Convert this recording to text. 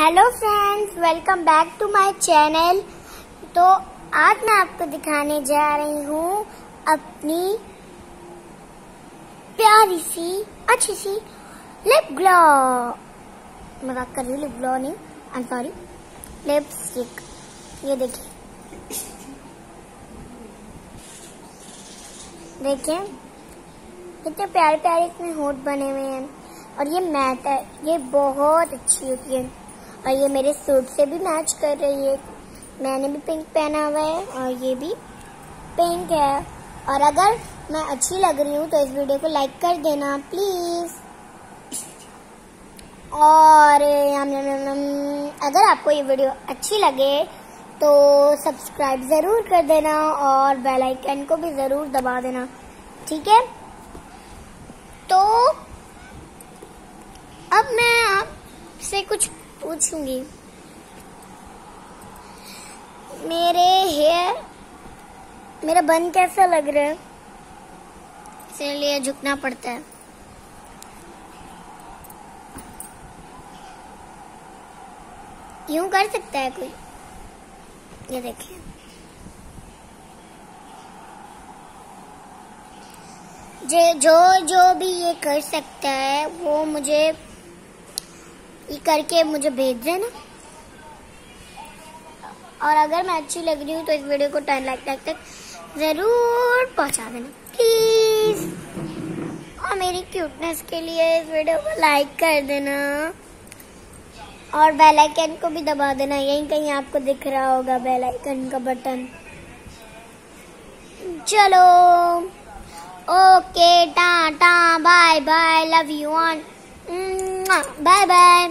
Hello friends, welcome back to my channel. तो आज मैं आपको दिखाने जा रही हूँ अपनी प्यारी सी अच्छी सी लिप ग्लो। मजाक कर रही हूँ, लिप ग्लो नहीं, आई एम सॉरी, लिपस्टिक। ये देखिए देखिए कितने प्यारे प्यारे इसमें होठ बने हुए हैं और ये मैट है, ये बहुत अच्छी होती है और ये मेरे सूट से भी मैच कर रही है। मैंने भी पिंक पहना हुआ है और ये भी पिंक है। और अगर मैं अच्छी लग रही हूँ तो इस वीडियो को लाइक कर देना प्लीज। और अगर आपको ये वीडियो अच्छी लगे तो सब्सक्राइब जरूर कर देना और बेल आइकन को भी जरूर दबा देना, ठीक है। तो अब मैं आपसे कुछ पूछूंगी। मेरा बन कैसा लग रहा है, इसलिए झुकना पड़ता है। यूं कर सकता है कोई? ये देखिए, जो भी ये कर सकता है वो मुझे ये करके मुझे भेज देना। और अगर मैं अच्छी लग रही हूँ तो इस वीडियो को 10 लाख तक जरूर पहुंचा देना प्लीज। और मेरी क्यूटनेस के लिए इस वीडियो को लाइक कर देना और बेल आइकन को भी दबा देना। यहीं कहीं आपको दिख रहा होगा बेल आइकन का बटन। चलो okay, tata, bye bye, love you all, bye bye.